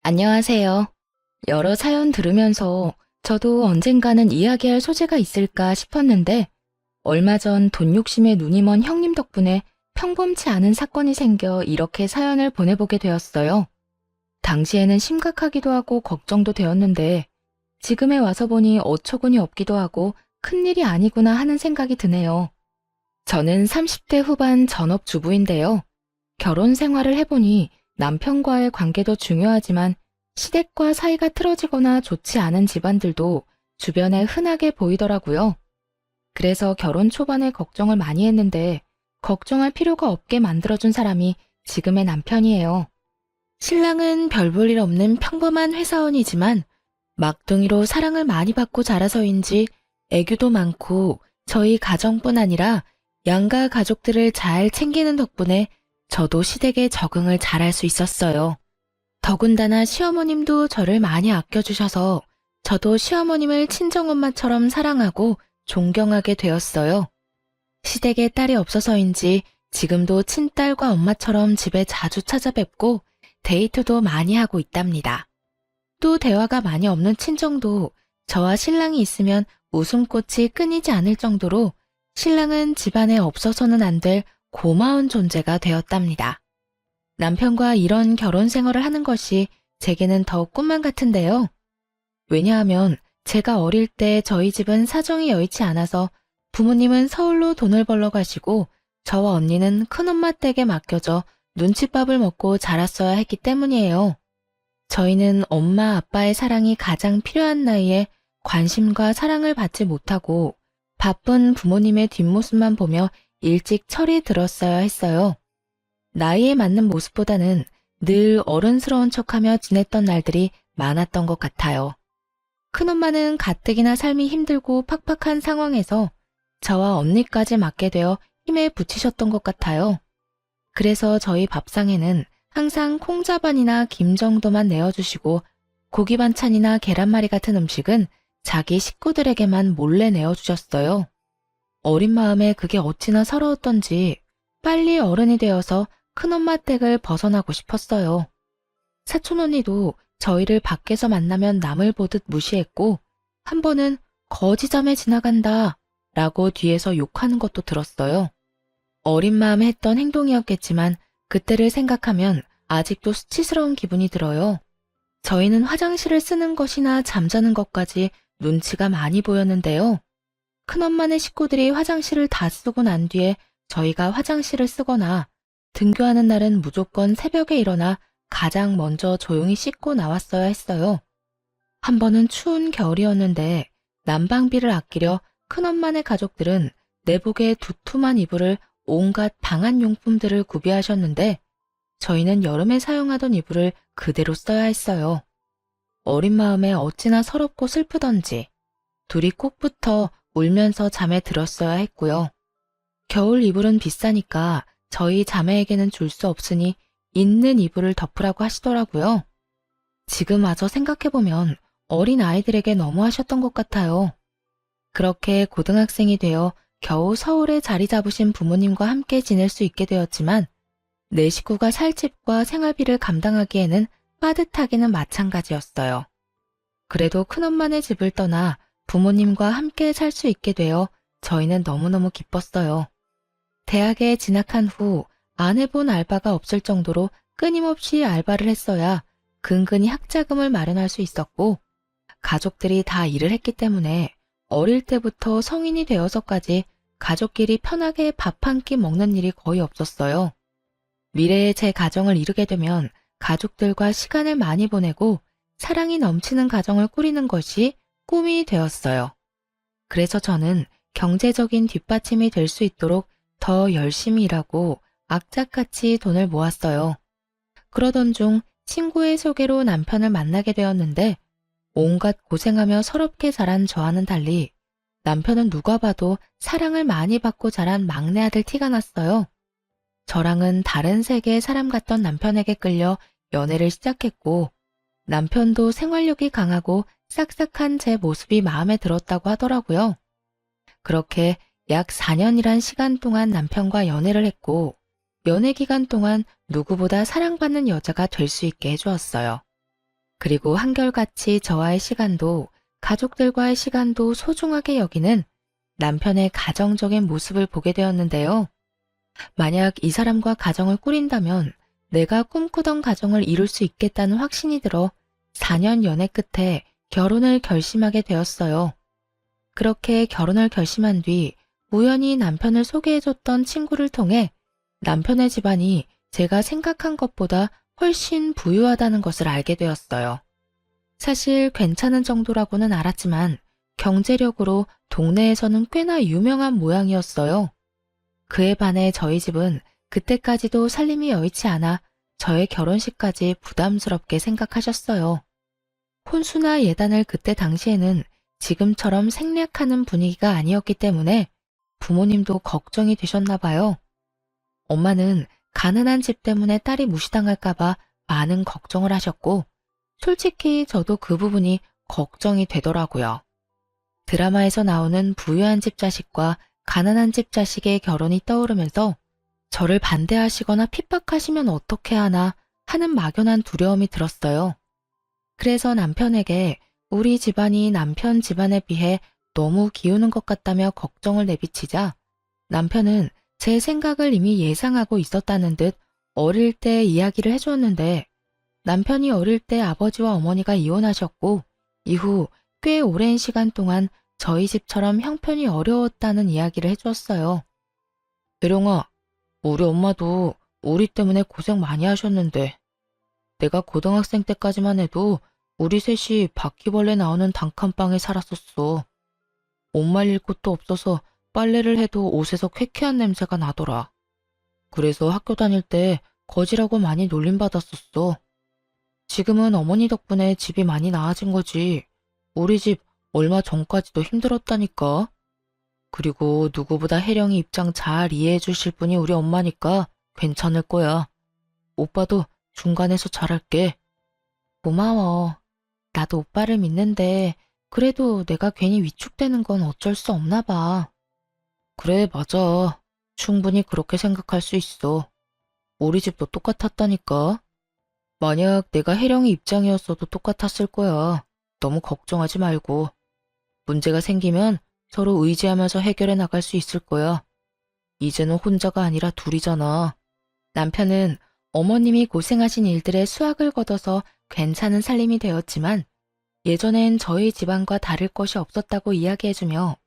안녕하세요. 여러 사연 들으면서 저도 언젠가는 이야기할 소재가 있을까 싶었는데 얼마 전 돈 욕심에 눈이 먼 형님 덕분에 평범치 않은 사건이 생겨 이렇게 사연을 보내보게 되었어요. 당시에는 심각하기도 하고 걱정도 되었는데 지금에 와서 보니 어처구니 없기도 하고 큰일이 아니구나 하는 생각이 드네요. 저는 30대 후반 전업주부인데요. 결혼 생활을 해보니 남편과의 관계도 중요하지만 시댁과 사이가 틀어지거나 좋지 않은 집안들도 주변에 흔하게 보이더라고요. 그래서 결혼 초반에 걱정을 많이 했는데 걱정할 필요가 없게 만들어준 사람이 지금의 남편이에요. 신랑은 별 볼 일 없는 평범한 회사원이지만 막둥이로 사랑을 많이 받고 자라서인지 애교도 많고 저희 가정뿐 아니라 양가 가족들을 잘 챙기는 덕분에 저도 시댁에 적응을 잘할 수 있었어요. 더군다나 시어머님도 저를 많이 아껴주셔서 저도 시어머님을 친정엄마처럼 사랑하고 존경하게 되었어요. 시댁에 딸이 없어서인지 지금도 친딸과 엄마처럼 집에 자주 찾아뵙고 데이트도 많이 하고 있답니다. 또 대화가 많이 없는 친정도 저와 신랑이 있으면 웃음꽃이 끊이지 않을 정도로 신랑은 집안에 없어서는 안 될 고마운 존재가 되었답니다. 남편과 이런 결혼 생활을 하는 것이 제게는 더 꿈만 같은데요. 왜냐하면 제가 어릴 때 저희 집은 사정이 여의치 않아서 부모님은 서울로 돈을 벌러 가시고 저와 언니는 큰엄마 댁에 맡겨져 눈칫밥을 먹고 자랐어야 했기 때문이에요. 저희는 엄마 아빠의 사랑이 가장 필요한 나이에 관심과 사랑을 받지 못하고 바쁜 부모님의 뒷모습만 보며 일찍 철이 들었어야 했어요. 나이에 맞는 모습보다는 늘 어른스러운 척하며 지냈던 날들이 많았던 것 같아요. 큰엄마는 가뜩이나 삶이 힘들고 팍팍한 상황에서 저와 언니까지 맡게 되어 힘에 부치셨던 것 같아요. 그래서 저희 밥상에는 항상 콩자반이나 김 정도만 내어주시고 고기 반찬이나 계란말이 같은 음식은 자기 식구들에게만 몰래 내어주셨어요. 어린 마음에 그게 어찌나 서러웠던지 빨리 어른이 되어서 큰엄마 댁을 벗어나고 싶었어요. 사촌 언니도 저희를 밖에서 만나면 남을 보듯 무시했고 한 번은 거지자매 지나간다 라고 뒤에서 욕하는 것도 들었어요. 어린 마음에 했던 행동이었겠지만 그때를 생각하면 아직도 수치스러운 기분이 들어요. 저희는 화장실을 쓰는 것이나 잠자는 것까지 눈치가 많이 보였는데요. 큰엄마네 식구들이 화장실을 다 쓰고 난 뒤에 저희가 화장실을 쓰거나 등교하는 날은 무조건 새벽에 일어나 가장 먼저 조용히 씻고 나왔어야 했어요. 한 번은 추운 겨울이었는데 난방비를 아끼려 큰엄마네 가족들은 내복에 두툼한 이불을 온갖 방한용품들을 구비하셨는데 저희는 여름에 사용하던 이불을 그대로 써야 했어요. 어린 마음에 어찌나 서럽고 슬프던지 둘이 꼭 붙어 울면서 잠에 들었어야 했고요. 겨울 이불은 비싸니까 저희 자매에게는 줄 수 없으니 있는 이불을 덮으라고 하시더라고요. 지금 와서 생각해보면 어린 아이들에게 너무하셨던 것 같아요. 그렇게 고등학생이 되어 겨우 서울에 자리 잡으신 부모님과 함께 지낼 수 있게 되었지만 내 식구가 살 집과 생활비를 감당하기에는 빠듯하기는 마찬가지였어요. 그래도 큰엄마네 집을 떠나 부모님과 함께 살 수 있게 되어 저희는 너무너무 기뻤어요. 대학에 진학한 후 안 해본 알바가 없을 정도로 끊임없이 알바를 했어야 근근히 학자금을 마련할 수 있었고 가족들이 다 일을 했기 때문에 어릴 때부터 성인이 되어서까지 가족끼리 편하게 밥 한 끼 먹는 일이 거의 없었어요. 미래에 제 가정을 이루게 되면 가족들과 시간을 많이 보내고 사랑이 넘치는 가정을 꾸리는 것이 꿈이 되었어요. 그래서 저는 경제적인 뒷받침이 될 수 있도록 더 열심히 일하고 악착같이 돈을 모았어요. 그러던 중 친구의 소개로 남편을 만나게 되었는데 온갖 고생하며 서럽게 자란 저와는 달리 남편은 누가 봐도 사랑을 많이 받고 자란 막내 아들 티가 났어요. 저랑은 다른 세계의 사람 같던 남편에게 끌려 연애를 시작했고 남편도 생활력이 강하고 싹싹한 제 모습이 마음에 들었다고 하더라고요. 그렇게 약 4년이란 시간 동안 남편과 연애를 했고 연애 기간 동안 누구보다 사랑받는 여자가 될 수 있게 해주었어요. 그리고 한결같이 저와의 시간도 가족들과의 시간도 소중하게 여기는 남편의 가정적인 모습을 보게 되었는데요. 만약 이 사람과 가정을 꾸린다면 내가 꿈꾸던 가정을 이룰 수 있겠다는 확신이 들어 4년 연애 끝에 결혼을 결심하게 되었어요. 그렇게 결혼을 결심한 뒤 우연히 남편을 소개해줬던 친구를 통해 남편의 집안이 제가 생각한 것보다 훨씬 부유하다는 것을 알게 되었어요. 사실 괜찮은 정도라고는 알았지만 경제력으로 동네에서는 꽤나 유명한 모양이었어요. 그에 반해 저희 집은 그때까지도 살림이 여의치 않아 저의 결혼식까지 부담스럽게 생각하셨어요. 혼수나 예단을 그때 당시에는 지금처럼 생략하는 분위기가 아니었기 때문에 부모님도 걱정이 되셨나 봐요. 엄마는 가난한 집 때문에 딸이 무시당할까봐 많은 걱정을 하셨고, 솔직히 저도 그 부분이 걱정이 되더라고요. 드라마에서 나오는 부유한 집 자식과 가난한 집 자식의 결혼이 떠오르면서 저를 반대하시거나 핍박하시면 어떻게 하나 하는 막연한 두려움이 들었어요. 그래서 남편에게 우리 집안이 남편 집안에 비해 너무 기우는 것 같다며 걱정을 내비치자 남편은 제 생각을 이미 예상하고 있었다는 듯 어릴 때 이야기를 해주었는데 남편이 어릴 때 아버지와 어머니가 이혼하셨고 이후 꽤 오랜 시간 동안 저희 집처럼 형편이 어려웠다는 이야기를 해주었어요. 대령아, 우리 엄마도 우리 때문에 고생 많이 하셨는데 내가 고등학생 때까지만 해도 우리 셋이 바퀴벌레 나오는 단칸방에 살았었어. 옷 말릴 곳도 없어서 빨래를 해도 옷에서 쾌쾌한 냄새가 나더라. 그래서 학교 다닐 때 거지라고 많이 놀림받았었어. 지금은 어머니 덕분에 집이 많이 나아진 거지. 우리 집 얼마 전까지도 힘들었다니까. 그리고 누구보다 혜령이 입장 잘 이해해 주실 분이 우리 엄마니까 괜찮을 거야. 오빠도 중간에서 잘할게. 고마워. 나도 오빠를 믿는데 그래도 내가 괜히 위축되는 건 어쩔 수 없나 봐. 그래, 맞아. 충분히 그렇게 생각할 수 있어. 우리 집도 똑같았다니까. 만약 내가 혜령이 입장이었어도 똑같았을 거야. 너무 걱정하지 말고. 문제가 생기면 서로 의지하면서 해결해 나갈 수 있을 거야. 이제는 혼자가 아니라 둘이잖아. 남편은 어머님이 고생하신 일들의 수확을 거둬서 괜찮은 살림이 되었지만 예전엔 저희 집안과 다를 것이 없었다고 이야기해주며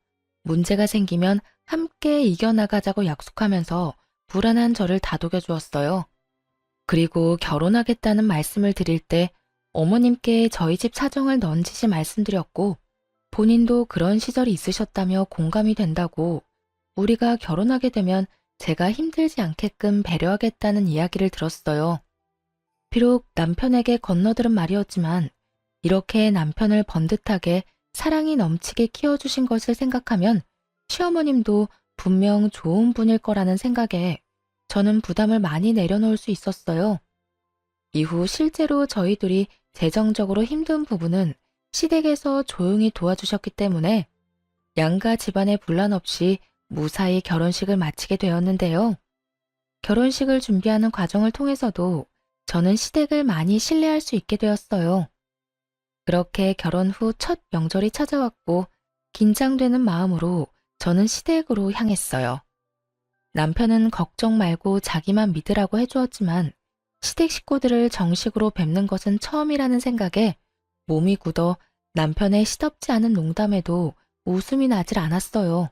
문제가 생기면 함께 이겨나가자고 약속하면서 불안한 저를 다독여 주었어요. 그리고 결혼하겠다는 말씀을 드릴 때 어머님께 저희 집 사정을 넌지시 말씀드렸고 본인도 그런 시절이 있으셨다며 공감이 된다고 우리가 결혼하게 되면 제가 힘들지 않게끔 배려하겠다는 이야기를 들었어요. 비록 남편에게 건너들은 말이었지만 이렇게 남편을 번듯하게 사랑이 넘치게 키워주신 것을 생각하면 시어머님도 분명 좋은 분일 거라는 생각에 저는 부담을 많이 내려놓을 수 있었어요. 이후 실제로 저희 둘이 재정적으로 힘든 부분은 시댁에서 조용히 도와주셨기 때문에 양가 집안의 분란 없이 무사히 결혼식을 마치게 되었는데요. 결혼식을 준비하는 과정을 통해서도 저는 시댁을 많이 신뢰할 수 있게 되었어요. 그렇게 결혼 후 첫 명절이 찾아왔고 긴장되는 마음으로 저는 시댁으로 향했어요. 남편은 걱정 말고 자기만 믿으라고 해주었지만 시댁 식구들을 정식으로 뵙는 것은 처음이라는 생각에 몸이 굳어 남편의 시덥지 않은 농담에도 웃음이 나질 않았어요.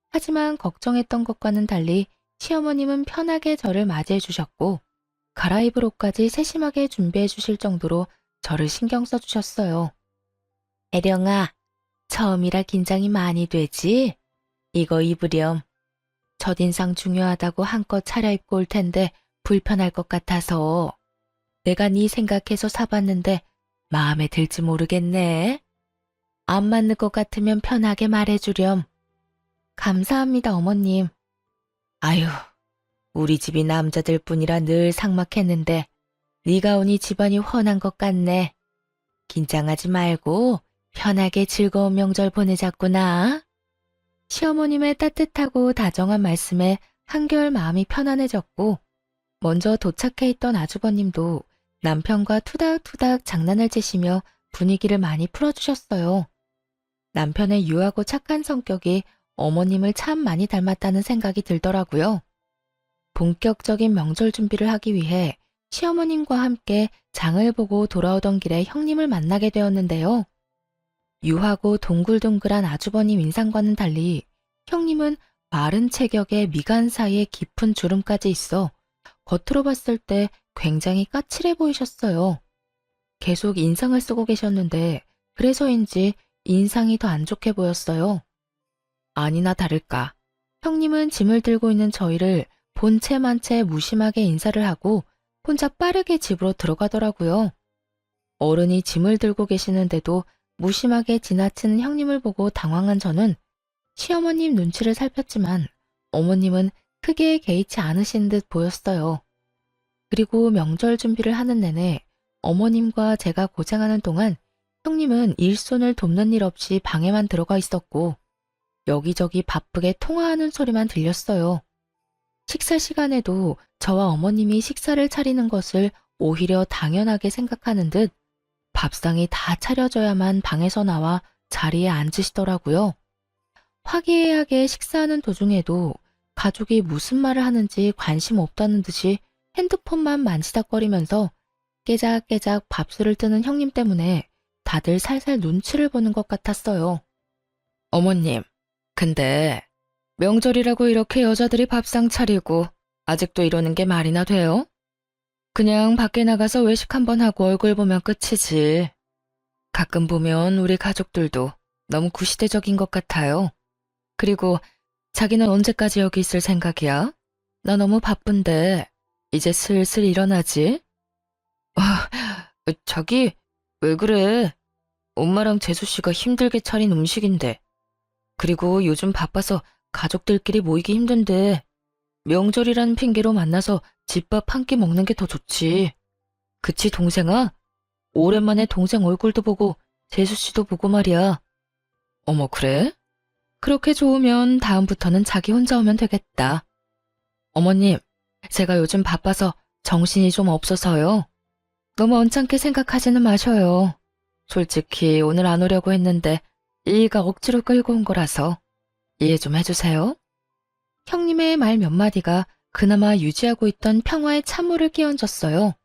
하지만 걱정했던 것과는 달리 시어머님은 편하게 저를 맞이해 주셨고 갈아입을 옷까지 세심하게 준비해 주실 정도로 저를 신경 써 주셨어요. 애령아, 처음이라 긴장이 많이 되지? 이거 입으렴. 첫인상 중요하다고 한껏 차려입고 올 텐데 불편할 것 같아서 내가 네 생각해서 사봤는데 마음에 들지 모르겠네. 안 맞는 것 같으면 편하게 말해주렴. 감사합니다, 어머님. 아유, 우리 집이 남자들 뿐이라 늘 삭막했는데 네가 오니 집안이 훤한 것 같네. 긴장하지 말고 편하게 즐거운 명절 보내자꾸나. 시어머님의 따뜻하고 다정한 말씀에 한결 마음이 편안해졌고 먼저 도착해 있던 아주버님도 남편과 투닥투닥 장난을 치시며 분위기를 많이 풀어주셨어요. 남편의 유하고 착한 성격이 어머님을 참 많이 닮았다는 생각이 들더라고요. 본격적인 명절 준비를 하기 위해 시어머님과 함께 장을 보고 돌아오던 길에 형님을 만나게 되었는데요. 유하고 동글동글한 아주버님 인상과는 달리 형님은 마른 체격에 미간 사이에 깊은 주름까지 있어 겉으로 봤을 때 굉장히 까칠해 보이셨어요. 계속 인상을 쓰고 계셨는데 그래서인지 인상이 더 안 좋게 보였어요. 아니나 다를까 형님은 짐을 들고 있는 저희를 본체만체 무심하게 인사를 하고 혼자 빠르게 집으로 들어가더라고요. 어른이 짐을 들고 계시는데도 무심하게 지나치는 형님을 보고 당황한 저는 시어머님 눈치를 살폈지만 어머님은 크게 개의치 않으신 듯 보였어요. 그리고 명절 준비를 하는 내내 어머님과 제가 고생하는 동안 형님은 일손을 돕는 일 없이 방에만 들어가 있었고 여기저기 바쁘게 통화하는 소리만 들렸어요. 식사 시간에도 저와 어머님이 식사를 차리는 것을 오히려 당연하게 생각하는 듯 밥상이 다 차려져야만 방에서 나와 자리에 앉으시더라고요. 화기애애하게 식사하는 도중에도 가족이 무슨 말을 하는지 관심 없다는 듯이 핸드폰만 만지작거리면서 깨작깨작 밥술을 뜨는 형님 때문에 다들 살살 눈치를 보는 것 같았어요. 어머님, 근데 명절이라고 이렇게 여자들이 밥상 차리고 아직도 이러는 게 말이나 돼요? 그냥 밖에 나가서 외식 한번 하고 얼굴 보면 끝이지. 가끔 보면 우리 가족들도 너무 구시대적인 것 같아요. 그리고 자기는 언제까지 여기 있을 생각이야? 나 너무 바쁜데 이제 슬슬 일어나지? 자기 왜 그래? 엄마랑 재수 씨가 힘들게 차린 음식인데. 그리고 요즘 바빠서 가족들끼리 모이기 힘든데 명절이라는 핑계로 만나서 집밥 한 끼 먹는 게 더 좋지. 그치 동생아? 오랜만에 동생 얼굴도 보고 재수 씨도 보고 말이야. 어머 그래? 그렇게 좋으면 다음부터는 자기 혼자 오면 되겠다. 어머님, 제가 요즘 바빠서 정신이 좀 없어서요. 너무 언짢게 생각하지는 마셔요. 솔직히 오늘 안 오려고 했는데 일가 억지로 끌고 온 거라서 이해 좀 해주세요. 형님의 말 몇 마디가 그나마 유지하고 있던 평화의 찬물을 끼얹었어요.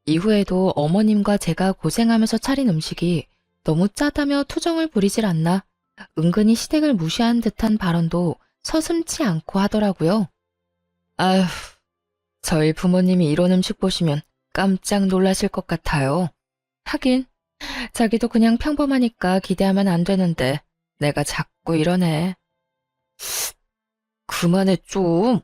이후에도 어머님과 제가 고생하면서 차린 음식이 너무 짜다며 투정을 부리질 않나 은근히 시댁을 무시한 듯한 발언도 서슴지 않고 하더라고요. 아휴, 저희 부모님이 이런 음식 보시면 깜짝 놀라실 것 같아요. 하긴 자기도 그냥 평범하니까 기대하면 안 되는데 내가 자꾸 이러네. 그만해 좀.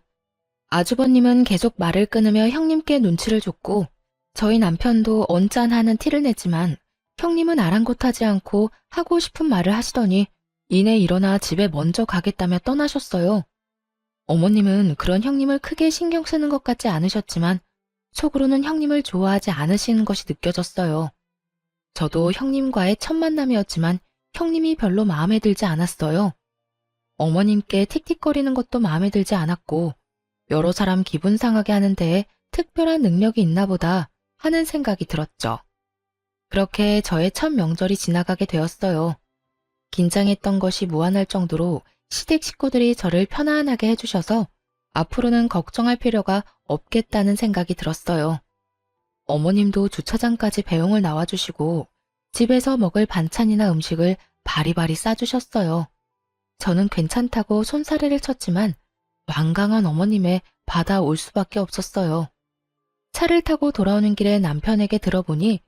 아주버님은 계속 말을 끊으며 형님께 눈치를 줬고 저희 남편도 언짢아하는 티를 냈지만 형님은 아랑곳하지 않고 하고 싶은 말을 하시더니 이내 일어나 집에 먼저 가겠다며 떠나셨어요. 어머님은 그런 형님을 크게 신경 쓰는 것 같지 않으셨지만 속으로는 형님을 좋아하지 않으시는 것이 느껴졌어요. 저도 형님과의 첫 만남이었지만 형님이 별로 마음에 들지 않았어요. 어머님께 틱틱거리는 것도 마음에 들지 않았고 여러 사람 기분 상하게 하는 데에 특별한 능력이 있나 보다 하는 생각이 들었죠. 그렇게 저의 첫 명절이 지나가게 되었어요. 긴장했던 것이 무한할 정도로 시댁 식구들이 저를 편안하게 해주셔서 앞으로는 걱정할 필요가 없겠다는 생각이 들었어요. 어머님도 주차장까지 배웅을 나와주시고 집에서 먹을 반찬이나 음식을 바리바리 싸주셨어요. 저는 괜찮다고 손사래를 쳤지만 완강한 어머님에 받아올 수밖에 없었어요. 차를 타고 돌아오는 길에 남편에게 들어보니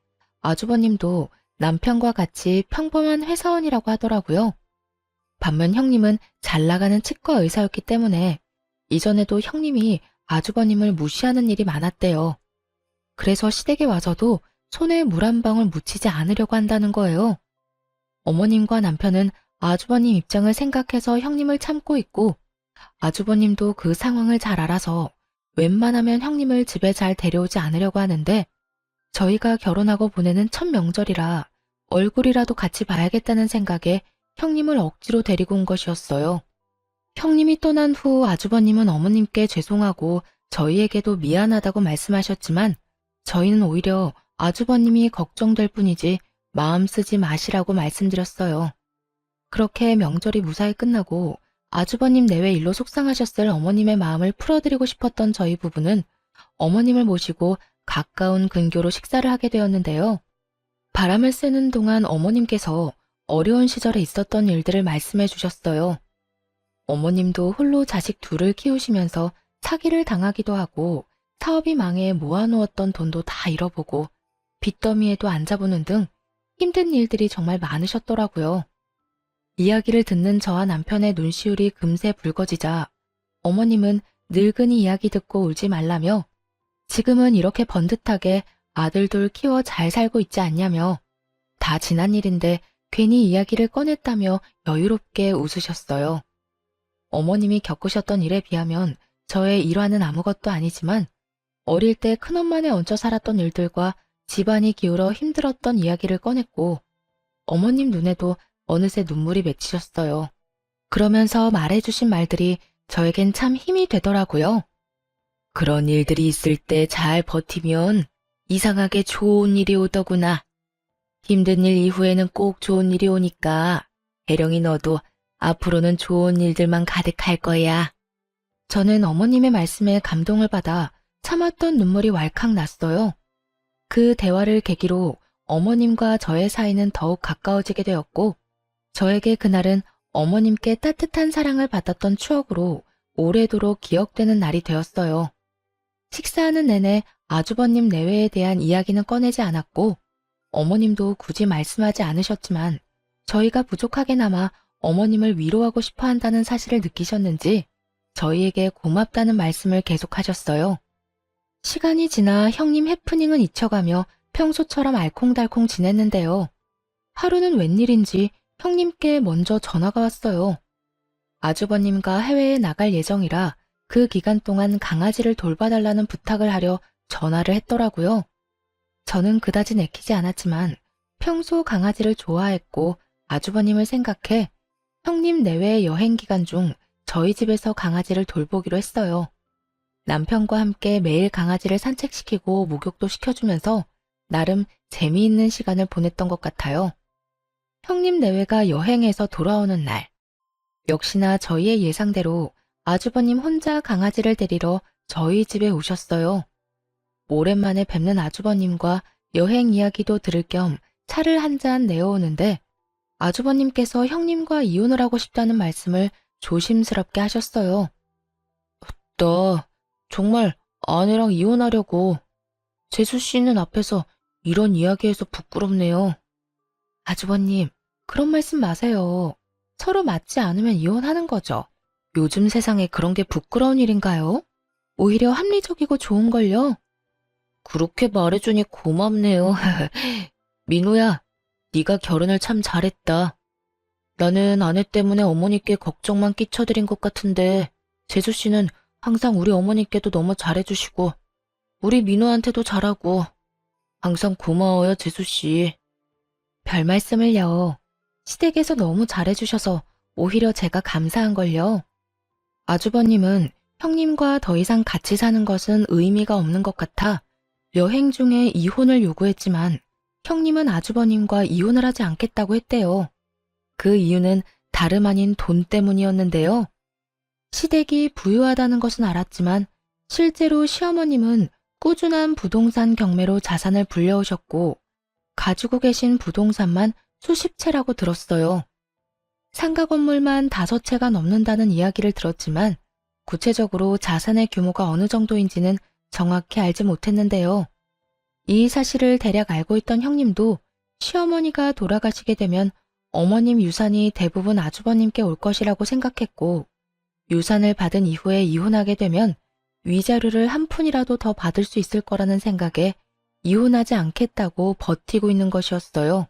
아주버님도 남편과 같이 평범한 회사원이라고 하더라고요. 반면 형님은 잘 나가는 치과 의사였기 때문에 이전에도 형님이 아주버님을 무시하는 일이 많았대요. 그래서 시댁에 와서도 손에 물 한 방울 묻히지 않으려고 한다는 거예요. 어머님과 남편은 아주버님 입장을 생각해서 형님을 참고 있고 아주버님도 그 상황을 잘 알아서 웬만하면 형님을 집에 잘 데려오지 않으려고 하는데 저희가 결혼하고 보내는 첫 명절이라 얼굴이라도 같이 봐야겠다는 생각에 형님을 억지로 데리고 온 것이었어요. 형님이 떠난 후 아주버님은 어머님께 죄송하고 저희에게도 미안하다고 말씀하셨지만 저희는 오히려 아주버님이 걱정될 뿐이지 마음 쓰지 마시라고 말씀드렸어요. 그렇게 명절이 무사히 끝나고 아주버님 내외 일로 속상하셨을 어머님의 마음을 풀어드리고 싶었던 저희 부부는 어머님을 모시고 가까운 근교로 식사를 하게 되었는데요. 바람을 쐬는 동안 어머님께서 어려운 시절에 있었던 일들을 말씀해 주셨어요. 어머님도 홀로 자식 둘을 키우시면서 사기를 당하기도 하고 사업이 망해 모아놓았던 돈도 다 잃어보고 빚더미에도 앉아보는 등 힘든 일들이 정말 많으셨더라고요. 이야기를 듣는 저와 남편의 눈시울이 금세 붉어지자 어머님은 늙은이 이야기 듣고 울지 말라며 지금은 이렇게 번듯하게 아들 둘 키워 잘 살고 있지 않냐며 다 지난 일인데 괜히 이야기를 꺼냈다며 여유롭게 웃으셨어요. 어머님이 겪으셨던 일에 비하면 저의 일화는 아무것도 아니지만 어릴 때 큰엄마네 얹혀 살았던 일들과 집안이 기울어 힘들었던 이야기를 꺼냈고 어머님 눈에도 어느새 눈물이 맺히셨어요. 그러면서 말해주신 말들이 저에겐 참 힘이 되더라고요. 그런 일들이 있을 때 잘 버티면 이상하게 좋은 일이 오더구나. 힘든 일 이후에는 꼭 좋은 일이 오니까 혜령이 너도 앞으로는 좋은 일들만 가득할 거야. 저는 어머님의 말씀에 감동을 받아 참았던 눈물이 왈칵 났어요. 그 대화를 계기로 어머님과 저의 사이는 더욱 가까워지게 되었고 저에게 그날은 어머님께 따뜻한 사랑을 받았던 추억으로 오래도록 기억되는 날이 되었어요. 식사하는 내내 아주버님 내외에 대한 이야기는 꺼내지 않았고 어머님도 굳이 말씀하지 않으셨지만 저희가 부족하게나마 어머님을 위로하고 싶어 한다는 사실을 느끼셨는지 저희에게 고맙다는 말씀을 계속하셨어요. 시간이 지나 형님 해프닝은 잊혀가며 평소처럼 알콩달콩 지냈는데요. 하루는 웬일인지 형님께 먼저 전화가 왔어요. 아주버님과 해외에 나갈 예정이라 그 기간 동안 강아지를 돌봐달라는 부탁을 하려 전화를 했더라고요. 저는 그다지 내키지 않았지만 평소 강아지를 좋아했고 아주버님을 생각해 형님 내외 여행 기간 중 저희 집에서 강아지를 돌보기로 했어요. 남편과 함께 매일 강아지를 산책시키고 목욕도 시켜주면서 나름 재미있는 시간을 보냈던 것 같아요. 형님 내외가 여행에서 돌아오는 날, 역시나 저희의 예상대로 아주버님 혼자 강아지를 데리러 저희 집에 오셨어요. 오랜만에 뵙는 아주버님과 여행 이야기도 들을 겸 차를 한 잔 내어오는데 아주버님께서 형님과 이혼을 하고 싶다는 말씀을 조심스럽게 하셨어요. 나 정말 아내랑 이혼하려고. 재수 씨는 앞에서 이런 이야기해서 부끄럽네요. 아주버님, 그런 말씀 마세요. 서로 맞지 않으면 이혼하는 거죠. 요즘 세상에 그런 게 부끄러운 일인가요? 오히려 합리적이고 좋은걸요. 그렇게 말해주니 고맙네요. 민호야, 네가 결혼을 참 잘했다. 나는 아내 때문에 어머니께 걱정만 끼쳐드린 것 같은데 재수 씨는 항상 우리 어머니께도 너무 잘해주시고 우리 민호한테도 잘하고 항상 고마워요, 재수 씨. 별 말씀을요. 시댁에서 너무 잘해주셔서 오히려 제가 감사한걸요. 아주버님은 형님과 더 이상 같이 사는 것은 의미가 없는 것 같아 여행 중에 이혼을 요구했지만 형님은 아주버님과 이혼을 하지 않겠다고 했대요. 그 이유는 다름 아닌 돈 때문이었는데요. 시댁이 부유하다는 것은 알았지만 실제로 시어머님은 꾸준한 부동산 경매로 자산을 불려오셨고 가지고 계신 부동산만 수십 채라고 들었어요. 상가 건물만 5채가 넘는다는 이야기를 들었지만 구체적으로 자산의 규모가 어느 정도인지는 정확히 알지 못했는데요. 이 사실을 대략 알고 있던 형님도 시어머니가 돌아가시게 되면 어머님 유산이 대부분 아주버님께 올 것이라고 생각했고 유산을 받은 이후에 이혼하게 되면 위자료를 한 푼이라도 더 받을 수 있을 거라는 생각에 이혼하지 않겠다고 버티고 있는 것이었어요.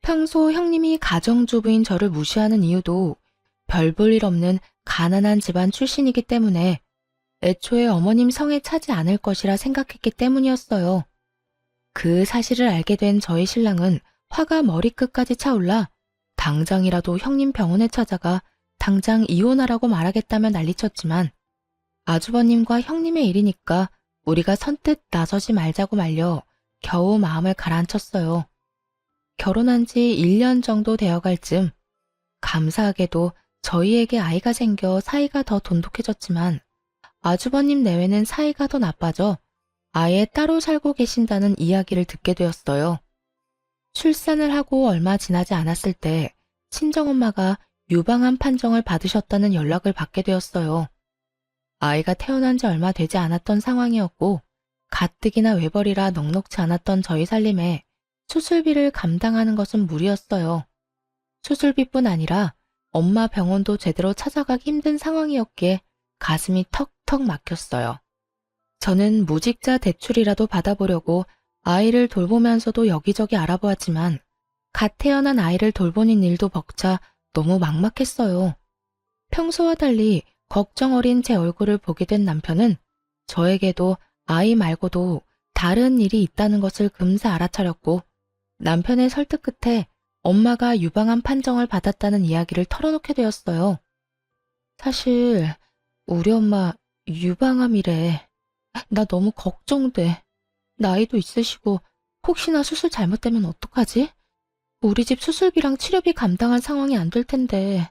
평소 형님이 가정주부인 저를 무시하는 이유도 별 볼 일 없는 가난한 집안 출신이기 때문에 애초에 어머님 성에 차지 않을 것이라 생각했기 때문이었어요. 그 사실을 알게 된 저희 신랑은 화가 머리끝까지 차올라 당장이라도 형님 병원에 찾아가 당장 이혼하라고 말하겠다며 난리쳤지만 아주버님과 형님의 일이니까 우리가 선뜻 나서지 말자고 말려 겨우 마음을 가라앉혔어요. 결혼한 지 1년 정도 되어갈 즈음 감사하게도 저희에게 아이가 생겨 사이가 더 돈독해졌지만 아주버님 내외는 사이가 더 나빠져 아예 따로 살고 계신다는 이야기를 듣게 되었어요. 출산을 하고 얼마 지나지 않았을 때 친정엄마가 유방암 판정을 받으셨다는 연락을 받게 되었어요. 아이가 태어난 지 얼마 되지 않았던 상황이었고 가뜩이나 외벌이라 넉넉지 않았던 저희 살림에 수술비를 감당하는 것은 무리였어요. 수술비뿐 아니라 엄마 병원도 제대로 찾아가기 힘든 상황이었기에 가슴이 턱턱 막혔어요. 저는 무직자 대출이라도 받아보려고 아이를 돌보면서도 여기저기 알아보았지만 갓 태어난 아이를 돌보는 일도 벅차 너무 막막했어요. 평소와 달리 걱정 어린 제 얼굴을 보게 된 남편은 저에게도 아이 말고도 다른 일이 있다는 것을 금세 알아차렸고 남편의 설득 끝에 엄마가 유방암 판정을 받았다는 이야기를 털어놓게 되었어요. 사실 우리 엄마 유방암이래. 나 너무 걱정돼. 나이도 있으시고 혹시나 수술 잘못되면 어떡하지? 우리 집 수술비랑 치료비 감당할 상황이 안 될 텐데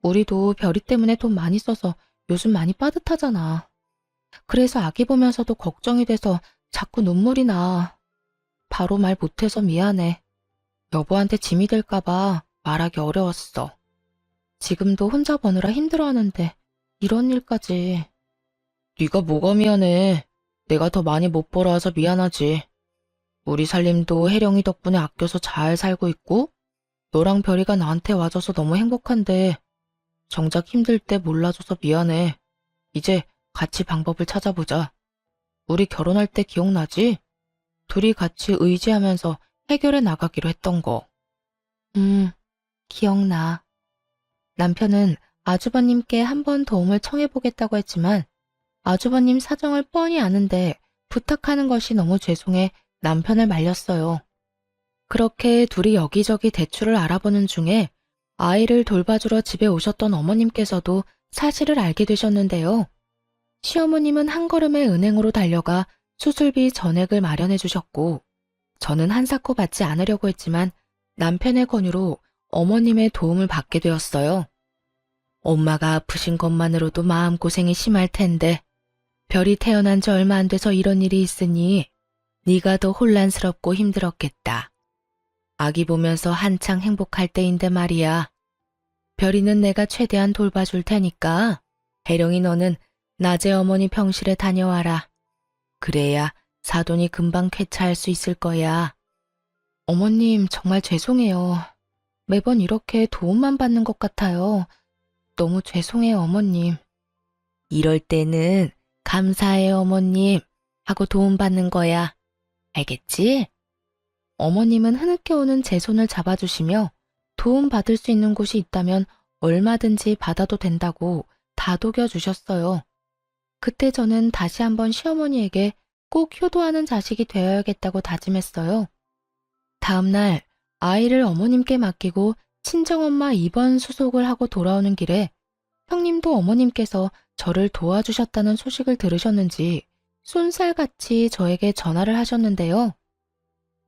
우리도 별이 때문에 돈 많이 써서 요즘 많이 빠듯하잖아. 그래서 아기 보면서도 걱정이 돼서 자꾸 눈물이 나. 바로 말 못해서 미안해. 여보한테 짐이 될까봐 말하기 어려웠어. 지금도 혼자 버느라 힘들어하는데 이런 일까지. 네가 뭐가 미안해. 내가 더 많이 못 벌어와서 미안하지. 우리 살림도 혜령이 덕분에 아껴서 잘 살고 있고 너랑 별이가 나한테 와줘서 너무 행복한데 정작 힘들 때 몰라줘서 미안해. 이제 같이 방법을 찾아보자. 우리 결혼할 때 기억나지? 둘이 같이 의지하면서 해결해 나가기로 했던 거. 기억나. 남편은 아주버님께 한번 도움을 청해보겠다고 했지만 아주버님 사정을 뻔히 아는데 부탁하는 것이 너무 죄송해 남편을 말렸어요. 그렇게 둘이 여기저기 대출을 알아보는 중에 아이를 돌봐주러 집에 오셨던 어머님께서도 사실을 알게 되셨는데요. 시어머님은 한 걸음에 은행으로 달려가 수술비 전액을 마련해 주셨고 저는 한사코 받지 않으려고 했지만 남편의 권유로 어머님의 도움을 받게 되었어요. 엄마가 아프신 것만으로도 마음고생이 심할 텐데 별이 태어난 지 얼마 안 돼서 이런 일이 있으니 네가 더 혼란스럽고 힘들었겠다. 아기 보면서 한창 행복할 때인데 말이야. 별이는 내가 최대한 돌봐줄 테니까 혜령이 너는 낮에 어머니 병실에 다녀와라. 그래야 사돈이 금방 쾌차할 수 있을 거야. 어머님 정말 죄송해요. 매번 이렇게 도움만 받는 것 같아요. 너무 죄송해요 어머님. 이럴 때는 감사해요 어머님 하고 도움받는 거야. 알겠지? 어머님은 흐느껴 오는 제 손을 잡아주시며 도움받을 수 있는 곳이 있다면 얼마든지 받아도 된다고 다독여 주셨어요. 그때 저는 다시 한번 시어머니에게 꼭 효도하는 자식이 되어야겠다고 다짐했어요. 다음날 아이를 어머님께 맡기고 친정엄마 입원 수속을 하고 돌아오는 길에 형님도 어머님께서 저를 도와주셨다는 소식을 들으셨는지 쏜살같이 저에게 전화를 하셨는데요.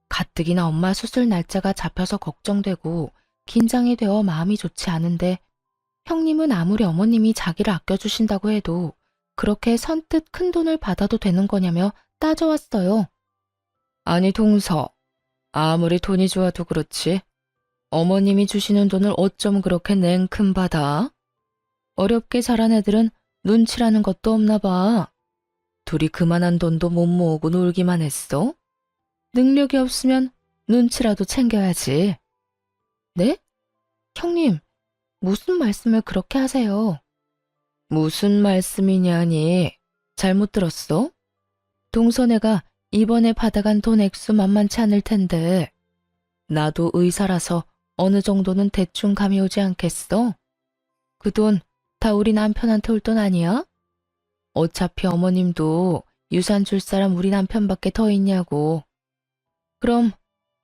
가뜩이나 엄마 수술 날짜가 잡혀서 걱정되고 긴장이 되어 마음이 좋지 않은데 형님은 아무리 어머님이 자기를 아껴주신다고 해도 그렇게 선뜻 큰 돈을 받아도 되는 거냐며 따져왔어요. 아니 동서, 아무리 돈이 좋아도 그렇지 어머님이 주시는 돈을 어쩜 그렇게 냉큼 받아? 어렵게 자란 애들은 눈치라는 것도 없나 봐. 둘이 그만한 돈도 못 모으고 놀기만 했어? 능력이 없으면 눈치라도 챙겨야지. 네? 형님, 무슨 말씀을 그렇게 하세요? 무슨 말씀이냐니? 잘못 들었어? 동서네가 이번에 받아간 돈 액수 만만치 않을 텐데 나도 의사라서 어느 정도는 대충 감이 오지 않겠어? 그 돈 다 우리 남편한테 올 돈 아니야? 어차피 어머님도 유산 줄 사람 우리 남편밖에 더 있냐고. 그럼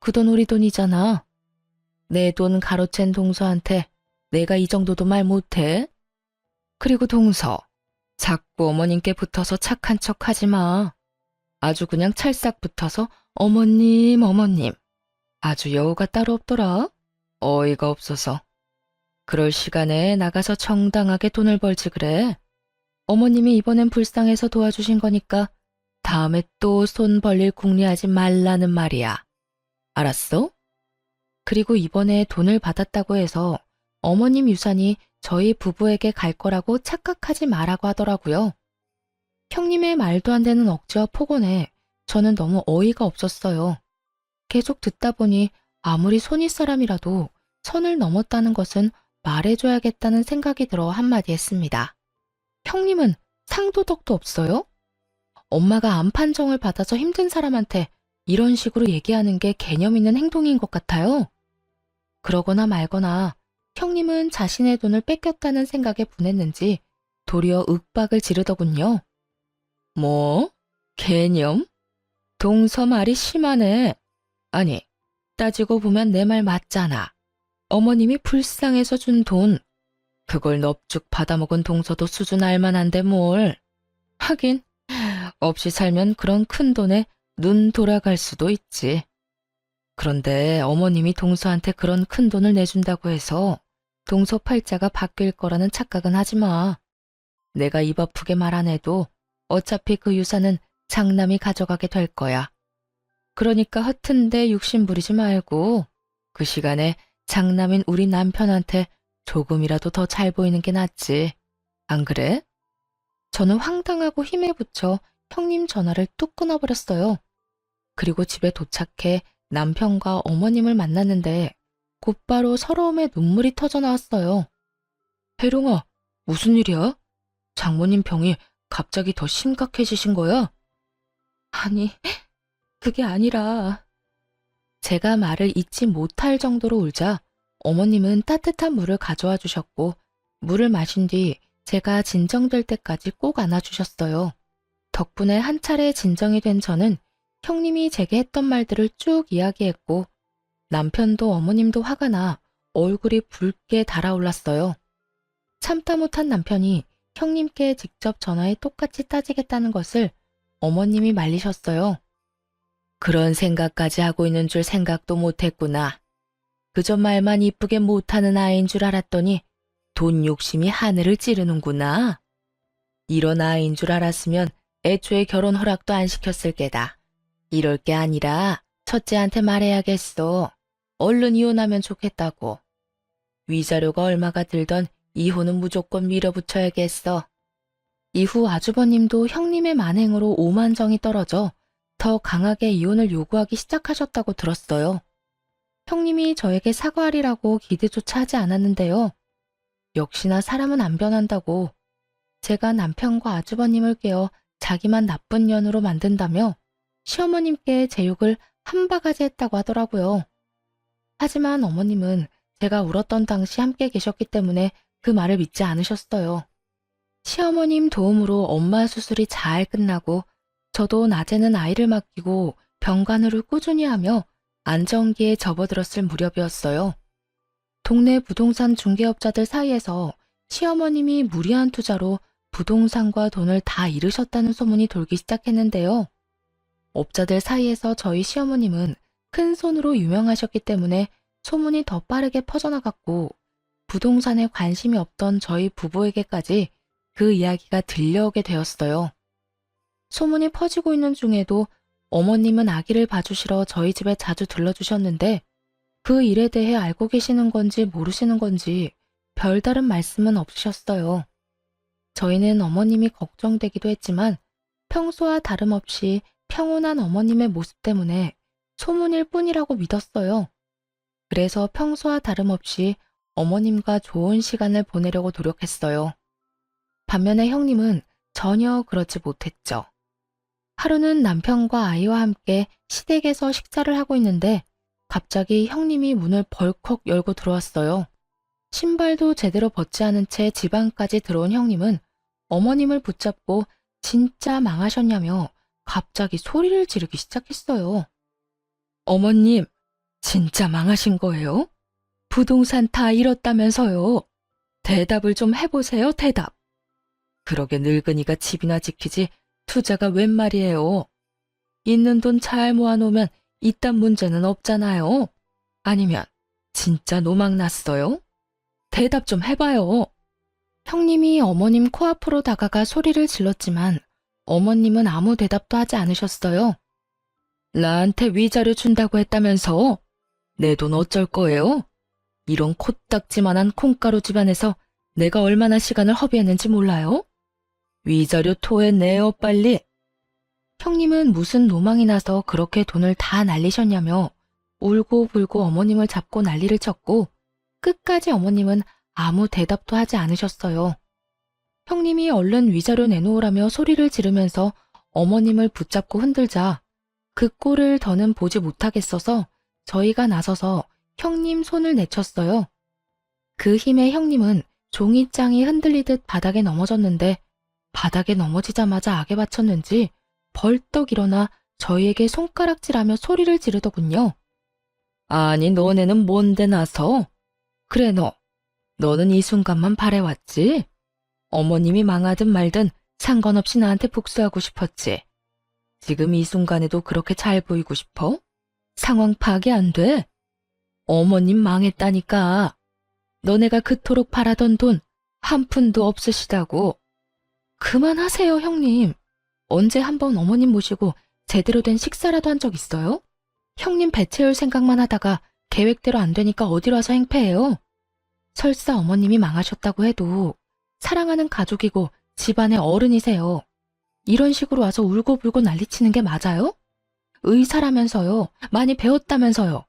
그 돈 우리 돈이잖아. 내 돈 가로챈 동서한테 내가 이 정도도 말 못해? 그리고 동서, 자꾸 어머님께 붙어서 착한 척 하지 마. 아주 그냥 찰싹 붙어서 어머님, 어머님. 아주 여우가 따로 없더라. 어이가 없어서. 그럴 시간에 나가서 정당하게 돈을 벌지 그래. 어머님이 이번엔 불쌍해서 도와주신 거니까 다음에 또 손 벌릴 궁리하지 말라는 말이야. 알았어? 그리고 이번에 돈을 받았다고 해서 어머님 유산이 저희 부부에게 갈 거라고 착각하지 말라고 하더라고요. 형님의 말도 안 되는 억지와 폭언에 저는 너무 어이가 없었어요. 계속 듣다 보니 아무리 손윗 사람이라도 선을 넘었다는 것은 말해줘야겠다는 생각이 들어 한마디 했습니다. 형님은 상도덕도 없어요? 엄마가 암 판정을 받아서 힘든 사람한테 이런 식으로 얘기하는 게 개념 있는 행동인 것 같아요. 그러거나 말거나 형님은 자신의 돈을 뺏겼다는 생각에 분했는지 도리어 윽박을 지르더군요. 뭐? 개념? 동서 말이 심하네. 아니, 따지고 보면 내 말 맞잖아. 어머님이 불쌍해서 준 돈. 그걸 넙죽 받아먹은 동서도 수준 알만한데 뭘. 하긴 없이 살면 그런 큰 돈에 눈 돌아갈 수도 있지. 그런데 어머님이 동서한테 그런 큰 돈을 내준다고 해서 동서 팔자가 바뀔 거라는 착각은 하지 마. 내가 입 아프게 말 안 해도 어차피 그 유산은 장남이 가져가게 될 거야. 그러니까 허튼데 욕심 부리지 말고 그 시간에 장남인 우리 남편한테 조금이라도 더 잘 보이는 게 낫지. 안 그래? 저는 황당하고 힘에 부쳐 형님 전화를 뚝 끊어버렸어요. 그리고 집에 도착해 남편과 어머님을 만났는데 곧바로 서러움에 눈물이 터져 나왔어요. 혜룡아, 무슨 일이야? 장모님 병이 갑자기 더 심각해지신 거야? 아니, 그게 아니라 제가 말을 잇지 못할 정도로 울자 어머님은 따뜻한 물을 가져와 주셨고 물을 마신 뒤 제가 진정될 때까지 꼭 안아주셨어요. 덕분에 한 차례 진정이 된 저는 형님이 제게 했던 말들을 쭉 이야기했고 남편도 어머님도 화가 나 얼굴이 붉게 달아올랐어요. 참다 못한 남편이 형님께 직접 전화해 똑같이 따지겠다는 것을 어머님이 말리셨어요. 그런 생각까지 하고 있는 줄 생각도 못했구나. 그저 말만 이쁘게 못하는 아이인 줄 알았더니 돈 욕심이 하늘을 찌르는구나. 이런 아이인 줄 알았으면 애초에 결혼 허락도 안 시켰을 게다. 이럴 게 아니라 첫째한테 말해야겠어. 얼른 이혼하면 좋겠다고. 위자료가 얼마가 들던 이혼은 무조건 밀어붙여야겠어. 이후 아주버님도 형님의 만행으로 오만정이 떨어져 더 강하게 이혼을 요구하기 시작하셨다고 들었어요. 형님이 저에게 사과하리라고 기대조차 하지 않았는데요. 역시나 사람은 안 변한다고 제가 남편과 아주버님을 깨워 자기만 나쁜 년으로 만든다며 시어머님께 제 욕을 한 바가지 했다고 하더라고요. 하지만 어머님은 제가 울었던 당시 함께 계셨기 때문에 그 말을 믿지 않으셨어요. 시어머님 도움으로 엄마 수술이 잘 끝나고 저도 낮에는 아이를 맡기고 병간호를 꾸준히 하며 안정기에 접어들었을 무렵이었어요. 동네 부동산 중개업자들 사이에서 시어머님이 무리한 투자로 부동산과 돈을 다 잃으셨다는 소문이 돌기 시작했는데요. 업자들 사이에서 저희 시어머님은 큰 손으로 유명하셨기 때문에 소문이 더 빠르게 퍼져나갔고 부동산에 관심이 없던 저희 부부에게까지 그 이야기가 들려오게 되었어요. 소문이 퍼지고 있는 중에도 어머님은 아기를 봐주시러 저희 집에 자주 들러주셨는데 그 일에 대해 알고 계시는 건지 모르시는 건지 별다른 말씀은 없으셨어요. 저희는 어머님이 걱정되기도 했지만 평소와 다름없이 평온한 어머님의 모습 때문에 소문일 뿐이라고 믿었어요. 그래서 평소와 다름없이 어머님과 좋은 시간을 보내려고 노력했어요. 반면에 형님은 전혀 그렇지 못했죠. 하루는 남편과 아이와 함께 시댁에서 식사를 하고 있는데 갑자기 형님이 문을 벌컥 열고 들어왔어요. 신발도 제대로 벗지 않은 채 집 안까지 들어온 형님은 어머님을 붙잡고 진짜 망하셨냐며 갑자기 소리를 지르기 시작했어요. 어머님, 진짜 망하신 거예요? 부동산 다 잃었다면서요. 대답을 좀 해보세요, 대답. 그러게 늙은이가 집이나 지키지 투자가 웬 말이에요. 있는 돈 잘 모아놓으면 이딴 문제는 없잖아요. 아니면 진짜 노망 났어요? 대답 좀 해봐요. 형님이 어머님 코앞으로 다가가 소리를 질렀지만 어머님은 아무 대답도 하지 않으셨어요. 나한테 위자료 준다고 했다면서? 내 돈 어쩔 거예요? 이런 코딱지만한 콩가루 집안에서 내가 얼마나 시간을 허비했는지 몰라요? 위자료 토해내요 빨리. 형님은 무슨 노망이 나서 그렇게 돈을 다 날리셨냐며 울고불고 어머님을 잡고 난리를 쳤고 끝까지 어머님은 아무 대답도 하지 않으셨어요. 형님이 얼른 위자료 내놓으라며 소리를 지르면서 어머님을 붙잡고 흔들자 그 꼴을 더는 보지 못하겠어서 저희가 나서서 형님 손을 내쳤어요. 그 힘에 형님은 종이장이 흔들리듯 바닥에 넘어졌는데 바닥에 넘어지자마자 악에 받쳤는지 벌떡 일어나 저희에게 손가락질하며 소리를 지르더군요. 아니 너네는 뭔데 나서? 그래 너는 이 순간만 바래왔지? 어머님이 망하든 말든 상관없이 나한테 복수하고 싶었지. 지금 이 순간에도 그렇게 잘 보이고 싶어? 상황 파악이 안 돼? 어머님 망했다니까. 너네가 그토록 바라던 돈 한 푼도 없으시다고. 그만하세요, 형님. 언제 한번 어머님 모시고 제대로 된 식사라도 한 적 있어요? 형님 배 채울 생각만 하다가 계획대로 안 되니까 어디로 와서 행패해요? 설사 어머님이 망하셨다고 해도 사랑하는 가족이고 집안의 어른이세요. 이런 식으로 와서 울고불고 난리치는 게 맞아요? 의사라면서요. 많이 배웠다면서요.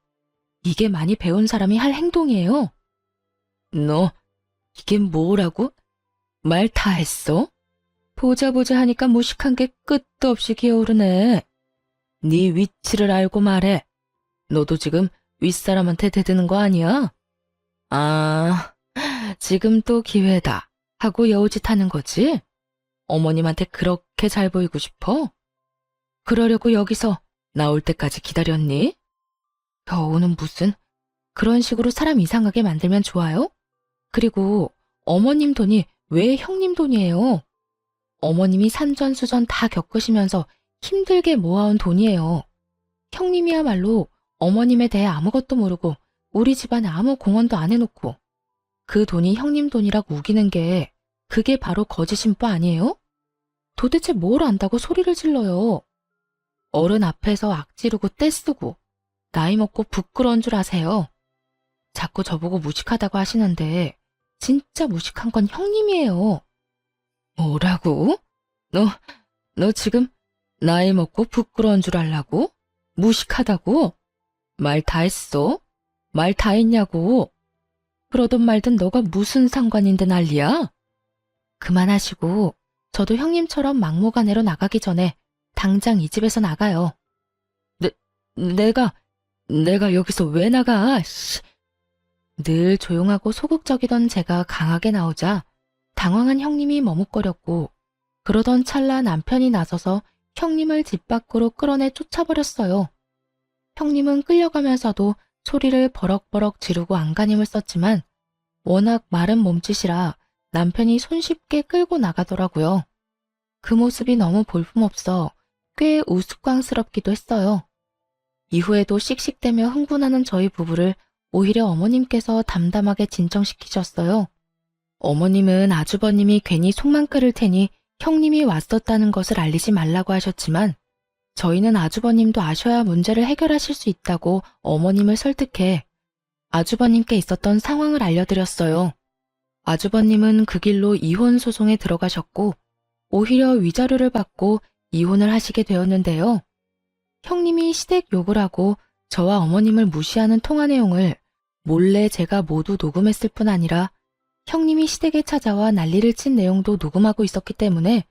이게 많이 배운 사람이 할 행동이에요. 너 이게 뭐라고? 말 다 했어? 보자 하니까 무식한 게 끝도 없이 기어오르네. 네 위치를 알고 말해. 너도 지금 윗사람한테 대드는 거 아니야? 아, 지금 또 기회다 하고 여우짓 하는 거지? 어머님한테 그렇게 잘 보이고 싶어? 그러려고 여기서 나올 때까지 기다렸니? 겨우는 무슨 그런 식으로 사람 이상하게 만들면 좋아요? 그리고 어머님 돈이 왜 형님 돈이에요? 어머님이 산전수전 다 겪으시면서 힘들게 모아온 돈이에요. 형님이야말로 어머님에 대해 아무것도 모르고 우리 집안에 아무 공헌도 안 해놓고 그 돈이 형님 돈이라고 우기는 게 그게 바로 거짓인 바 아니에요? 도대체 뭘 안다고 소리를 질러요? 어른 앞에서 악지르고 떼쓰고 나이 먹고 부끄러운 줄 아세요? 자꾸 저보고 무식하다고 하시는데 진짜 무식한 건 형님이에요. 뭐라고? 너 지금 나이 먹고 부끄러운 줄 알라고? 무식하다고? 말 다 했어? 말 다 했냐고? 그러든 말든 너가 무슨 상관인데 난리야? 그만하시고 저도 형님처럼 막무가내로 나가기 전에 당장 이 집에서 나가요. 내가 여기서 왜 나가? 씨. 늘 조용하고 소극적이던 제가 강하게 나오자 당황한 형님이 머뭇거렸고 그러던 찰나 남편이 나서서 형님을 집 밖으로 끌어내 쫓아버렸어요. 형님은 끌려가면서도 소리를 버럭버럭 지르고 안간힘을 썼지만 워낙 마른 몸짓이라 남편이 손쉽게 끌고 나가더라고요. 그 모습이 너무 볼품없어 꽤 우스꽝스럽기도 했어요. 이후에도 씩씩대며 흥분하는 저희 부부를 오히려 어머님께서 담담하게 진정시키셨어요. 어머님은 아주버님이 괜히 속만 끓일 테니 형님이 왔었다는 것을 알리지 말라고 하셨지만 저희는 아주버님도 아셔야 문제를 해결하실 수 있다고 어머님을 설득해 아주버님께 있었던 상황을 알려드렸어요. 아주버님은 그 길로 이혼 소송에 들어가셨고 오히려 위자료를 받고 이혼을 하시게 되었는데요. 형님이 시댁 욕을 하고 저와 어머님을 무시하는 통화 내용을 몰래 제가 모두 녹음했을 뿐 아니라 형님이 시댁에 찾아와 난리를 친 내용도 녹음하고 있었기 때문에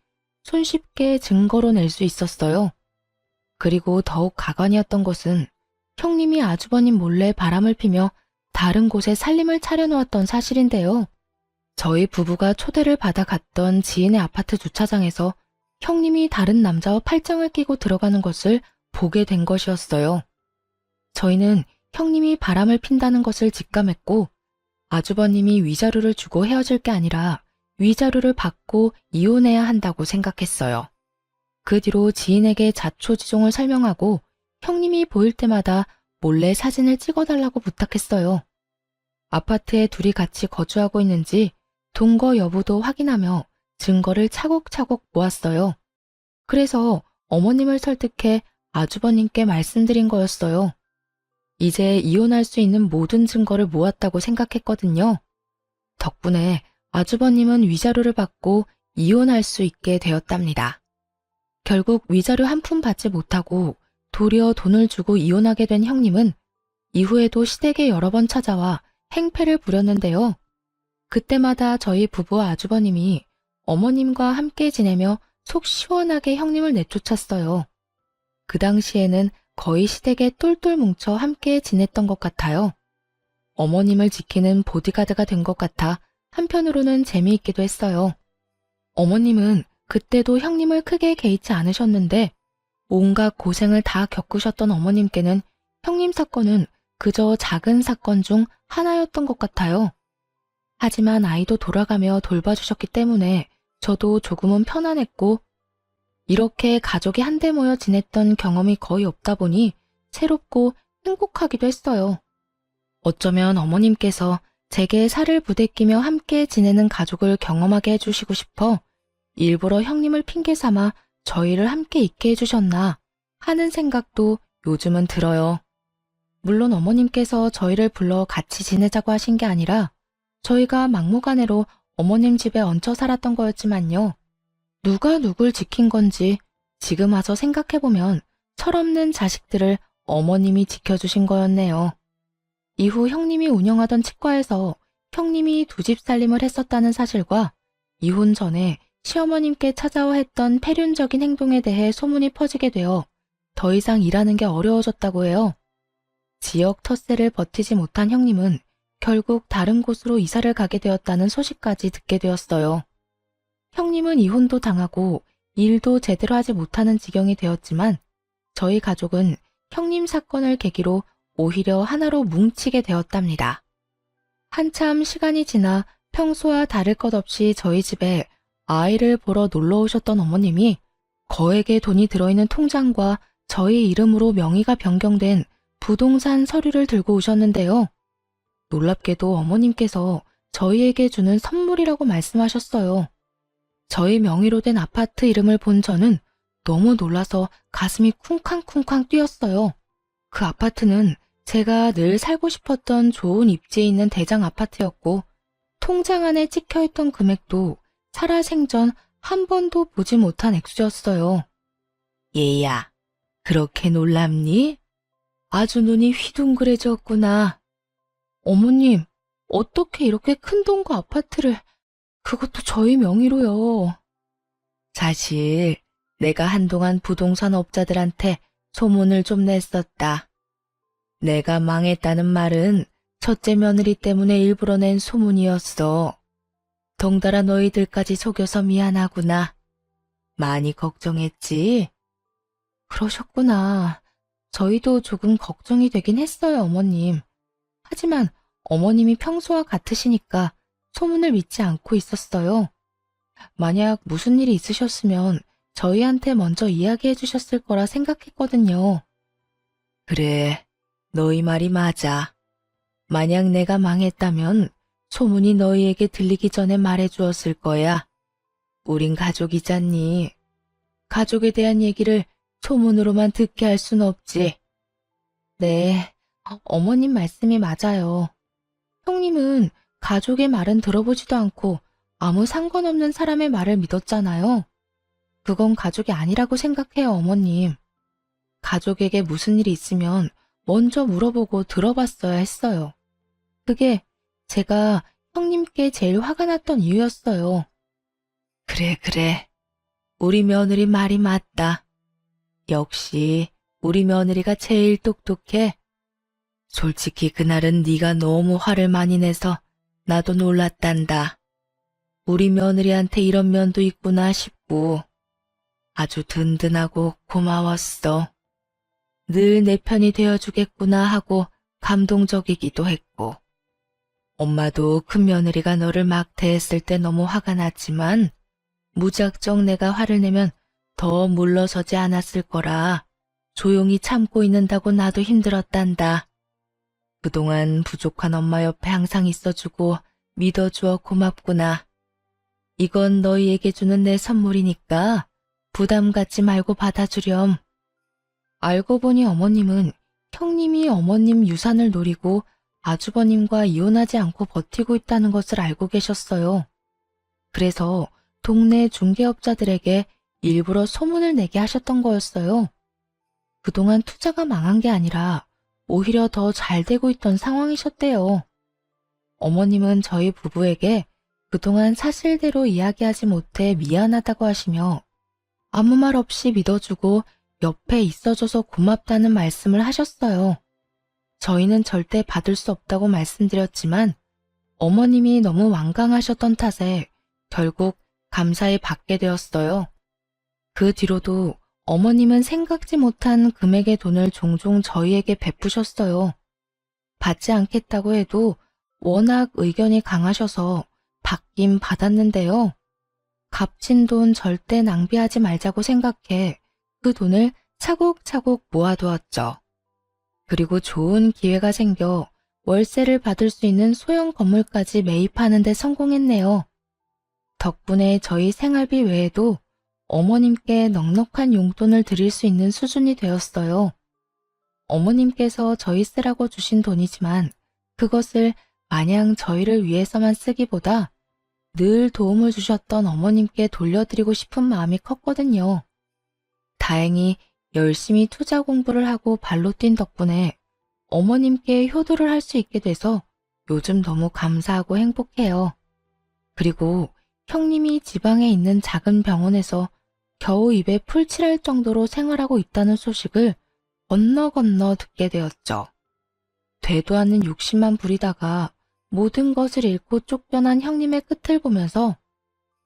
손쉽게 증거로 낼 수 있었어요. 그리고 더욱 가관이었던 것은 형님이 아주버님 몰래 바람을 피며 다른 곳에 살림을 차려놓았던 사실인데요. 저희 부부가 초대를 받아 갔던 지인의 아파트 주차장에서 형님이 다른 남자와 팔짱을 끼고 들어가는 것을 보게 된 것이었어요. 저희는 형님이 바람을 핀다는 것을 직감했고 아주버님이 위자료를 주고 헤어질 게 아니라 위자료를 받고 이혼해야 한다고 생각했어요. 그 뒤로 지인에게 자초지종을 설명하고 형님이 보일 때마다 몰래 사진을 찍어달라고 부탁했어요. 아파트에 둘이 같이 거주하고 있는지 동거 여부도 확인하며 증거를 차곡차곡 모았어요. 그래서 어머님을 설득해 아주버님께 말씀드린 거였어요. 이제 이혼할 수 있는 모든 증거를 모았다고 생각했거든요. 덕분에 아주버님은 위자료를 받고 이혼할 수 있게 되었답니다. 결국 위자료 한 푼 받지 못하고 도리어 돈을 주고 이혼하게 된 형님은 이후에도 시댁에 여러 번 찾아와 행패를 부렸는데요. 그때마다 저희 부부와 아주버님이 어머님과 함께 지내며 속 시원하게 형님을 내쫓았어요. 그 당시에는 거의 시댁에 똘똘 뭉쳐 함께 지냈던 것 같아요. 어머님을 지키는 보디가드가 된 것 같아 한편으로는 재미있기도 했어요. 어머님은 그때도 형님을 크게 개의치 않으셨는데 온갖 고생을 다 겪으셨던 어머님께는 형님 사건은 그저 작은 사건 중 하나였던 것 같아요. 하지만 아이도 돌아가며 돌봐주셨기 때문에 저도 조금은 편안했고 이렇게 가족이 한데 모여 지냈던 경험이 거의 없다 보니 새롭고 행복하기도 했어요. 어쩌면 어머님께서 제게 살을 부대끼며 함께 지내는 가족을 경험하게 해주시고 싶어 일부러 형님을 핑계 삼아 저희를 함께 있게 해주셨나 하는 생각도 요즘은 들어요. 물론 어머님께서 저희를 불러 같이 지내자고 하신 게 아니라 저희가 막무가내로 어머님 집에 얹혀 살았던 거였지만요. 누가 누굴 지킨 건지 지금 와서 생각해보면 철없는 자식들을 어머님이 지켜주신 거였네요. 이후 형님이 운영하던 치과에서 형님이 두 집 살림을 했었다는 사실과 이혼 전에 시어머님께 찾아와 했던 폐륜적인 행동에 대해 소문이 퍼지게 되어 더 이상 일하는 게 어려워졌다고 해요. 지역 텃세를 버티지 못한 형님은 결국 다른 곳으로 이사를 가게 되었다는 소식까지 듣게 되었어요. 형님은 이혼도 당하고 일도 제대로 하지 못하는 지경이 되었지만 저희 가족은 형님 사건을 계기로 오히려 하나로 뭉치게 되었답니다. 한참 시간이 지나 평소와 다를 것 없이 저희 집에 아이를 보러 놀러 오셨던 어머님이 거액의 돈이 들어있는 통장과 저희 이름으로 명의가 변경된 부동산 서류를 들고 오셨는데요. 놀랍게도 어머님께서 저희에게 주는 선물이라고 말씀하셨어요. 저희 명의로 된 아파트 이름을 본 저는 너무 놀라서 가슴이 쿵쾅쿵쾅 뛰었어요. 그 아파트는 제가 늘 살고 싶었던 좋은 입지에 있는 대장 아파트였고 통장 안에 찍혀있던 금액도 살아생전 한 번도 보지 못한 액수였어요. 얘야, 그렇게 놀랍니? 아주 눈이 휘둥그레졌구나. 어머님, 어떻게 이렇게 큰 돈과 아파트를, 그것도 저희 명의로요. 사실 내가 한동안 부동산 업자들한테 소문을 좀 냈었다. 내가 망했다는 말은 첫째 며느리 때문에 일부러 낸 소문이었어. 덩달아 너희들까지 속여서 미안하구나. 많이 걱정했지? 그러셨구나. 저희도 조금 걱정이 되긴 했어요, 어머님. 하지만 어머님이 평소와 같으시니까 소문을 믿지 않고 있었어요. 만약 무슨 일이 있으셨으면 저희한테 먼저 이야기해 주셨을 거라 생각했거든요. 그래, 너희 말이 맞아. 만약 내가 망했다면 소문이 너희에게 들리기 전에 말해 주었을 거야. 우린 가족이잖니. 가족에 대한 얘기를 소문으로만 듣게 할 순 없지. 네, 어머님 말씀이 맞아요. 형님은 가족의 말은 들어보지도 않고 아무 상관없는 사람의 말을 믿었잖아요. 그건 가족이 아니라고 생각해요, 어머님. 가족에게 무슨 일이 있으면 먼저 물어보고 들어봤어야 했어요. 그게 제가 형님께 제일 화가 났던 이유였어요. 그래. 우리 며느리 말이 맞다. 역시 우리 며느리가 제일 똑똑해. 솔직히 그날은 네가 너무 화를 많이 내서 나도 놀랐단다. 우리 며느리한테 이런 면도 있구나 싶고 아주 든든하고 고마웠어. 늘 내 편이 되어주겠구나 하고 감동적이기도 했고 엄마도 큰 며느리가 너를 막대했을 때 너무 화가 났지만 무작정 내가 화를 내면 더 물러서지 않았을 거라 조용히 참고 있는다고 나도 힘들었단다. 그동안 부족한 엄마 옆에 항상 있어주고 믿어주어 고맙구나. 이건 너희에게 주는 내 선물이니까 부담 갖지 말고 받아주렴. 알고 보니 어머님은 형님이 어머님 유산을 노리고 아주버님과 이혼하지 않고 버티고 있다는 것을 알고 계셨어요. 그래서 동네 중개업자들에게 일부러 소문을 내게 하셨던 거였어요. 그동안 투자가 망한 게 아니라 오히려 더 잘 되고 있던 상황이셨대요. 어머님은 저희 부부에게 그동안 사실대로 이야기하지 못해 미안하다고 하시며 아무 말 없이 믿어주고 옆에 있어줘서 고맙다는 말씀을 하셨어요. 저희는 절대 받을 수 없다고 말씀드렸지만 어머님이 너무 완강하셨던 탓에 결국 감사히 받게 되었어요. 그 뒤로도 어머님은 생각지 못한 금액의 돈을 종종 저희에게 베푸셨어요. 받지 않겠다고 해도 워낙 의견이 강하셔서 받긴 받았는데요. 값진 돈 절대 낭비하지 말자고 생각해 그 돈을 차곡차곡 모아두었죠. 그리고 좋은 기회가 생겨 월세를 받을 수 있는 소형 건물까지 매입하는 데 성공했네요. 덕분에 저희 생활비 외에도 어머님께 넉넉한 용돈을 드릴 수 있는 수준이 되었어요. 어머님께서 저희 쓰라고 주신 돈이지만 그것을 마냥 저희를 위해서만 쓰기보다 늘 도움을 주셨던 어머님께 돌려드리고 싶은 마음이 컸거든요. 다행히 열심히 투자 공부를 하고 발로 뛴 덕분에 어머님께 효도를 할 수 있게 돼서 요즘 너무 감사하고 행복해요. 그리고 형님이 지방에 있는 작은 병원에서 겨우 입에 풀 칠할 정도로 생활하고 있다는 소식을 건너 듣게 되었죠. 되도 않는 욕심만 부리다가 모든 것을 잃고 쫓겨난 형님의 끝을 보면서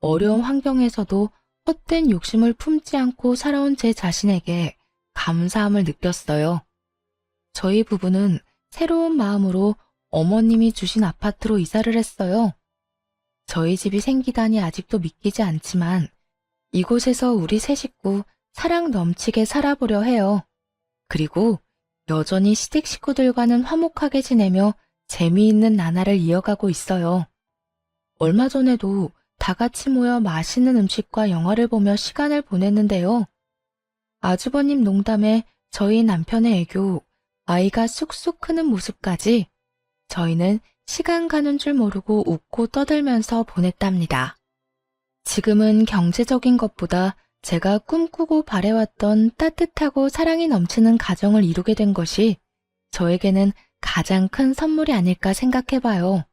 어려운 환경에서도 헛된 욕심을 품지 않고 살아온 제 자신에게 감사함을 느꼈어요. 저희 부부는 새로운 마음으로 어머님이 주신 아파트로 이사를 했어요. 저희 집이 생기다니 아직도 믿기지 않지만 이곳에서 우리 세 식구 사랑 넘치게 살아보려 해요. 그리고 여전히 시댁 식구들과는 화목하게 지내며 재미있는 나날을 이어가고 있어요. 얼마 전에도 다 같이 모여 맛있는 음식과 영화를 보며 시간을 보냈는데요. 아주버님 농담에 저희 남편의 애교, 아이가 쑥쑥 크는 모습까지 저희는 시간 가는 줄 모르고 웃고 떠들면서 보냈답니다. 지금은 경제적인 것보다 제가 꿈꾸고 바래왔던 따뜻하고 사랑이 넘치는 가정을 이루게 된 것이 저에게는 가장 큰 선물이 아닐까 생각해봐요.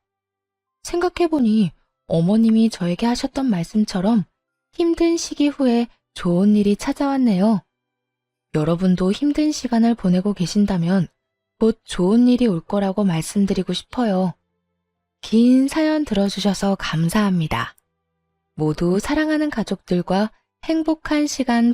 생각해보니 어머님이 저에게 하셨던 말씀처럼 힘든 시기 후에 좋은 일이 찾아왔네요. 여러분도 힘든 시간을 보내고 계신다면 곧 좋은 일이 올 거라고 말씀드리고 싶어요. 긴 사연 들어주셔서 감사합니다. 모두 사랑하는 가족들과 행복한 시간